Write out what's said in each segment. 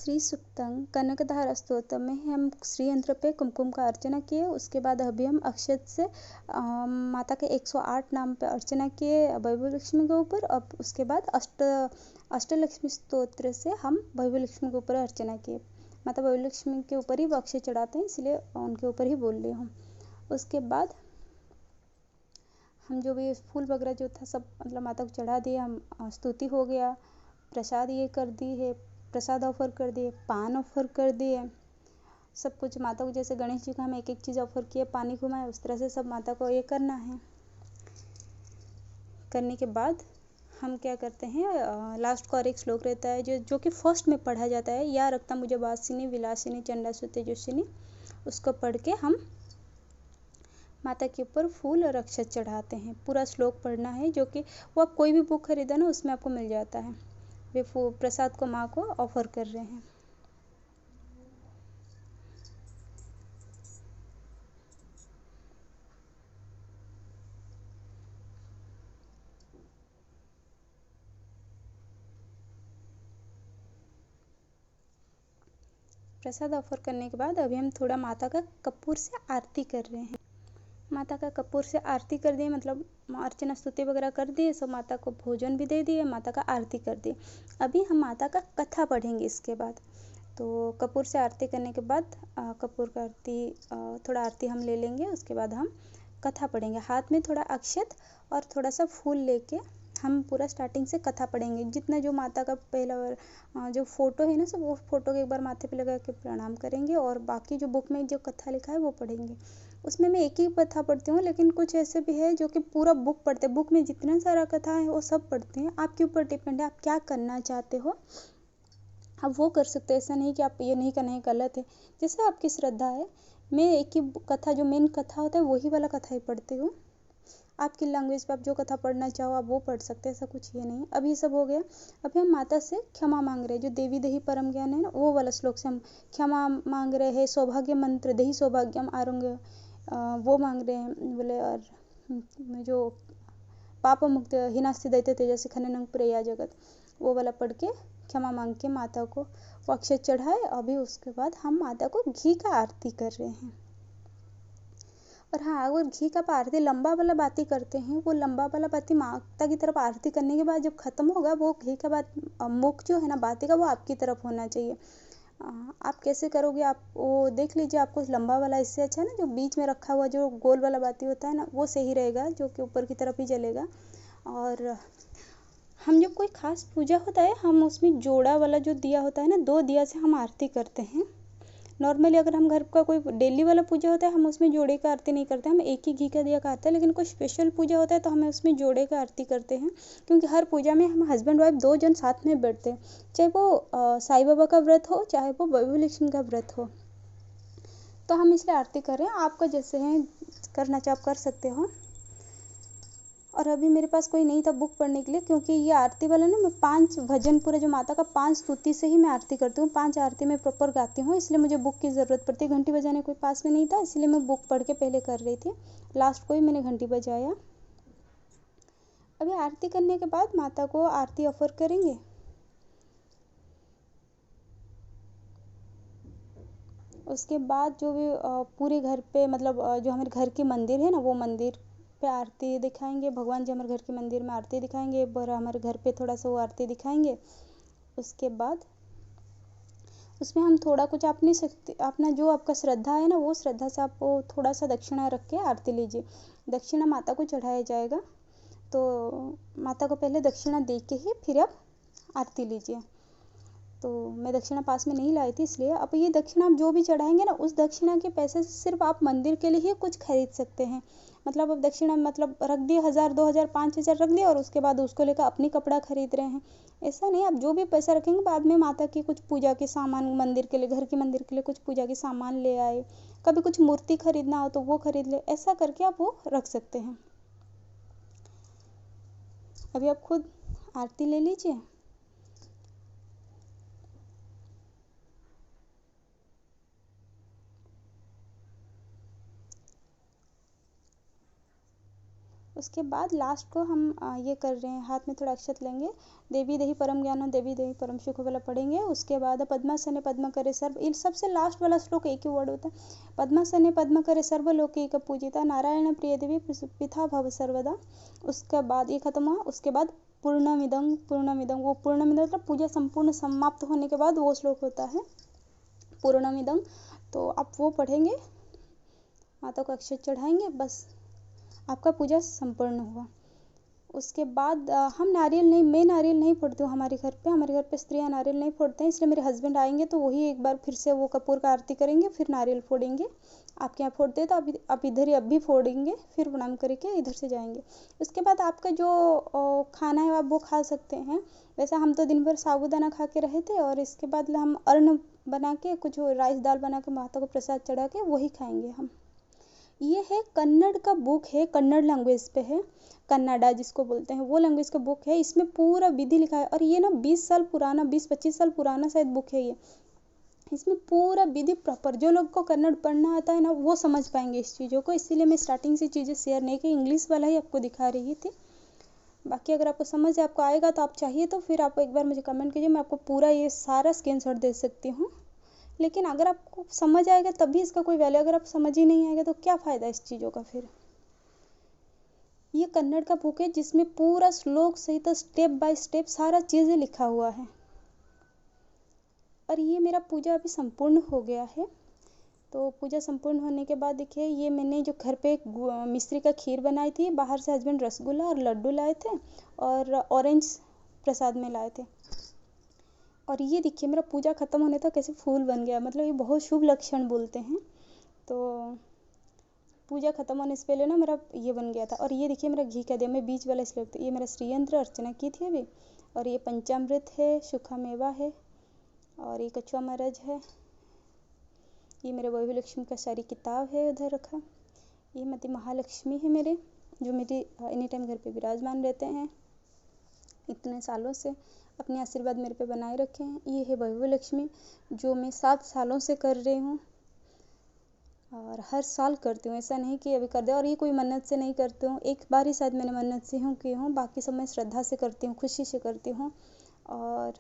श्री सूक्तम कनकधारा स्तोत्र में हम श्री यंत्र पे कुमकुम का अर्चना किए। उसके बाद अभी हम अक्षत से माता के 108 नाम पे अर्चना किए वैभव लक्ष्मी के ऊपर। अब उसके बाद अष्टलक्ष्मी स्तोत्र से हम वैभव लक्ष्मी के ऊपर अर्चना किए। माता वैभव लक्ष्मी के ऊपर ही वो अक्षय चढ़ाते हैं, इसलिए उनके ऊपर ही बोल रही हूँ। उसके बाद हम जो भी फूल वगैरह जो था सब मतलब माता को चढ़ा दिए। हम स्तुति हो गया, प्रसाद ये कर दी है, प्रसाद ऑफर कर दिए, पान ऑफर कर दिए, सब कुछ माता को। जैसे गणेश जी को हम एक एक चीज़ ऑफर किए, पानी घुमाए, उस तरह से सब माता को ये करना है। करने के बाद हम क्या करते हैं, लास्ट का और एक श्लोक रहता है जो कि फर्स्ट में पढ़ा जाता है, या रक्ता मुझे वासिनी विलासिनी चंडासु तेजस्विनी। उसको पढ़ के हम माता के ऊपर फूल और अक्षत चढ़ाते हैं। पूरा श्लोक पढ़ना है, जो कि वो आप कोई भी बुक खरीदा ना उसमें आपको मिल जाता है। वे प्रसाद को माँ को ऑफर कर रहे हैं। प्रसाद ऑफर करने के बाद अभी हम थोड़ा माता का कपूर से आरती कर रहे हैं। माता का कपूर से आरती कर दिए, मतलब अर्चना स्तुति वगैरह कर दिए, सब माता को भोजन भी दे दिए, माता का आरती कर दिए। अभी हम माता का कथा पढ़ेंगे इसके बाद। तो कपूर से आरती करने के बाद कपूर का आरती थोड़ा आरती हम ले लेंगे। उसके बाद हम कथा पढ़ेंगे। हाथ में थोड़ा अक्षत और थोड़ा सा फूल लेके हम पूरा स्टार्टिंग से कथा पढ़ेंगे। जितना जो माता का पहला जो फोटो है ना, सब वो फोटो के एक बार माथे पे लगा के प्रणाम करेंगे, और बाकी जो बुक में जो कथा लिखा है वो पढ़ेंगे। उसमें मैं एक ही कथा पढ़ती हूँ, लेकिन कुछ ऐसे भी है जो कि पूरा बुक पढ़ते हैं। बुक में जितना सारा कथा है वो सब पढ़ते हैं। आपके ऊपर डिपेंड है आप क्या करना चाहते हो, आप वो कर सकते हैं। ऐसा नहीं कि आप ये नहीं करना है, गलत है, जैसे आपकी श्रद्धा है। मैं एक ही कथा, जो मेन कथा होता है वही वाला कथा ही पढ़ती हूँ। आपकी लैंग्वेज पे आप जो कथा पढ़ना चाहो आप वो पढ़ सकते हैं, ऐसा कुछ ये नहीं। अभी सब हो गया। अभी हम माता से क्षमा मांग रहे हैं। जो देवी देही परम ज्ञान है ना, वो वाला श्लोक से हम क्षमा मांग रहे हैं। सौभाग्य मंत्र देही सौभाग्यम आरोग्य वो मांग रहे हैं बोले। और जो पाप मुक्त हिनास्ति दैत्य तेजस्वी खननं प्रेया जगत, वो वाला पढ़ के क्षमा मांग के माता को वो अक्षत चढ़ाए। अभी उसके बाद हम माता को घी का आरती कर रहे हैं। और हाँ, अगर घी का आरती लंबा वाला बाती करते हैं, वो लंबा वाला बाती माता की तरफ आरती करने के बाद जब खत्म होगा, वो घी का बात मुख जो है ना बाती का, वो आपकी तरफ होना चाहिए। आप कैसे करोगे आप वो देख लीजिए। आपको लंबा वाला इससे अच्छा है ना, जो बीच में रखा हुआ जो गोल वाला बाती होता है ना, वो सही रहेगा, जो कि ऊपर की तरफ ही जलेगा। और हम जब कोई खास पूजा होता है, हम उसमें जोड़ा वाला जो दिया होता है ना, 2 दिया से हम आरती करते हैं। नॉर्मली अगर हम घर का कोई डेली वाला पूजा होता है, हम उसमें जोड़े का आरती नहीं करते, हम एक ही घी का दिया का आता है। लेकिन कोई स्पेशल पूजा होता है तो हमें उसमें जोड़े का आरती करते हैं, क्योंकि हर पूजा में हम हस्बैंड वाइफ 2 जन साथ में बैठते हैं। चाहे वो साईं बाबा का व्रत हो, चाहे वो वैभव लक्ष्मी का व्रत हो, तो हम इसलिए आरती कर रहे हैं। आपका जैसे है करना चाहे आप कर सकते हो। और अभी मेरे पास कोई नहीं था बुक पढ़ने के लिए, क्योंकि ये आरती वाला ना, मैं 5 भजन पूरा जो माता का 5 स्तुति से ही मैं आरती करती हूँ। 5 आरती में प्रॉपर गाती हूँ, इसलिए मुझे बुक की ज़रूरत पड़ती है। घंटी बजाने कोई पास में नहीं था, इसलिए मैं बुक पढ़ के पहले कर रही थी। लास्ट को ही मैंने घंटी बजाया। अभी आरती करने के बाद माता को आरती ऑफर करेंगे। उसके बाद जो भी पूरे घर पे मतलब जो हमारे घर की मंदिर है ना, वो मंदिर पे आरती दिखाएंगे। भगवान जी हमारे घर के मंदिर में आरती दिखाएंगे, और हमारे घर पे थोड़ा सा वो आरती दिखाएंगे। उसके बाद उसमें हम थोड़ा कुछ अपनी शक्ति, अपना जो आपका श्रद्धा है ना, वो श्रद्धा से आप वो थोड़ा सा दक्षिणा रख के आरती लीजिए। दक्षिणा माता को चढ़ाया जाएगा, तो माता को पहले दक्षिणा दे के ही फिर आप आरती लीजिए। तो मैं दक्षिणा पास में नहीं लाई थी, इसलिए अब ये दक्षिणा आप जो भी चढ़ाएंगे ना, उस दक्षिणा के पैसे से सिर्फ आप मंदिर के लिए ही कुछ खरीद सकते हैं। मतलब अब दक्षिणा मतलब रख दिए 1000 2000 5000 रख दिया, और उसके बाद उसको लेकर अपनी कपड़ा खरीद रहे हैं। ऐसा नहीं, आप जो भी पैसा रखेंगे बाद में माता की कुछ पूजा के सामान मंदिर के लिए, घर की मंदिर के लिए कुछ पूजा के सामान ले आए, कभी कुछ मूर्ति खरीदना हो तो वो खरीद ले, ऐसा करके आप वो रख सकते हैं। अभी आप खुद आरती ले लीजिए। उसके बाद लास्ट को हम ये कर रहे हैं, हाथ में थोड़ा अक्षत लेंगे, देवी देहि परम ज्ञान देवी देहि परम सुख वाला पढ़ेंगे। उसके बाद पद्मासने पद्म करे सर्व, इन सबसे लास्ट वाला श्लोक एक ही वर्ड होता है, पद्मासने पद्म करे सर्वलोकैक पूजिता नारायण प्रिय देवी पिता भव सर्वदा। उसके बाद ये खत्म हुआ। उसके बाद पूर्णमिदं पूर्णमिदं, वो पूर्णमिदं मतलब पूजा संपूर्ण समाप्त होने के बाद वो श्लोक होता है पूर्णमिदं। तो आप वो पढ़ेंगे, माता को अक्षत चढ़ाएंगे, बस आपका पूजा संपूर्ण हुआ। उसके बाद हम नारियल नहीं, मैं नारियल नहीं फोड़ती हूँ हमारे घर पे स्त्रियाँ नारियल नहीं फोड़ते हैं, इसलिए मेरे हस्बैंड आएंगे तो वही एक बार फिर से वो कपूर का आरती करेंगे, फिर नारियल फोड़ेंगे। आपके यहाँ फोड़ते हैं तो आप इधर ही अब भी फोड़ेंगे, फिर प्रणाम करके इधर से जाएंगे। उसके बाद आपका जो खाना है आप वो खा सकते हैं। वैसे हम तो दिन भर साबूदाना खा के रहे थे, और इसके बाद हम अन्न बना के कुछ राइस दाल बना के माता को प्रसाद चढ़ा के वही खाएंगे हम। ये है कन्नड़ का बुक है, कन्नड़ लैंग्वेज पे है, कन्नाडा जिसको बोलते हैं वो लैंग्वेज का बुक है। इसमें पूरा विधि लिखा है, और ये ना 20 साल पुराना, 20-25 साल पुराना शायद बुक है ये। इसमें पूरा विधि प्रॉपर, जो लोग को कन्नड़ पढ़ना आता है ना वो समझ पाएंगे इस चीज़ों को, इसीलिए मैं स्टार्टिंग से चीज़ें शेयर नहीं की, इंग्लिश वाला ही आपको दिखा रही थी। बाकी अगर आपको समझ आपको आएगा तो आप चाहिए तो फिर आप एक बार मुझे कमेंट कीजिए, मैं आपको पूरा ये सारा स्क्रीनशॉट दे सकती हूँ। लेकिन अगर आपको समझ आएगा तभी इसका कोई वैल्यू, अगर आप समझ ही नहीं आएगा तो क्या फ़ायदा इस चीज़ों का फिर। ये कन्नड़ का बुक है जिसमें पूरा श्लोक सहित स्टेप बाय स्टेप सारा चीज़ें लिखा हुआ है। और ये मेरा पूजा अभी संपूर्ण हो गया है। तो पूजा संपूर्ण होने के बाद देखिए, ये मैंने जो घर पे मिश्री का खीर बनाई थी, बाहर से हस्बैंड रसगुल्ला और लड्डू लाए थे, और ऑरेंज प्रसाद में लाए थे। और ये देखिए मेरा पूजा खत्म होने तक कैसे फूल बन गया, मतलब ये बहुत शुभ लक्षण बोलते हैं। तो पूजा खत्म होने से पहले ना मेरा ये बन गया था। और ये देखिए मेरा घी का दिया, मैं बीच वाला श्लोक था, ये मेरा श्रीयंत्र अर्चना की थी अभी। और ये पंचामृत है, सूखा मेवा है, और ये कछुआ महाराज है। ये मेरे वैभव लक्ष्मी का सारी किताब है उधर रखा। ये मती महालक्ष्मी है मेरे, जो मेरी एनी टाइम घर पे विराजमान रहते हैं, इतने सालों से अपने आशीर्वाद मेरे पे बनाए रखे हैं। ये है वैभव लक्ष्मी, जो मैं 7 सालों से कर रही हूँ, और हर साल करती हूँ, ऐसा नहीं कि अभी कर दे। और ये कोई मन्नत से नहीं करती हूँ, एक बार ही शायद मैंने मन्नत से की हूँ, बाकी सब मैं श्रद्धा से करती हूँ, खुशी से करती हूँ। और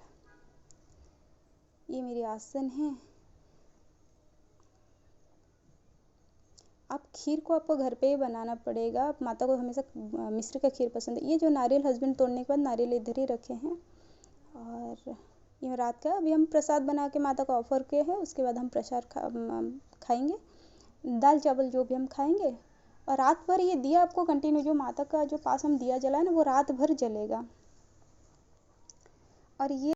ये मेरी आसन है। आप खीर को आपको घर पे ही बनाना पड़ेगा, आप माता को हमेशा मिश्री का खीर पसंद है। ये जो नारियल हस्बैंड तोड़ने के बाद नारियल इधर ही रखे हैं। और ये रात का अभी हम प्रसाद बना के माता को ऑफर किए हैं, उसके बाद हम प्रसाद खाएंगे, दाल चावल जो भी हम खाएंगे। और रात भर ये दिया आपको कंटिन्यू, जो माता का जो पास हम दिया जलाए ना वो रात भर जलेगा। और ये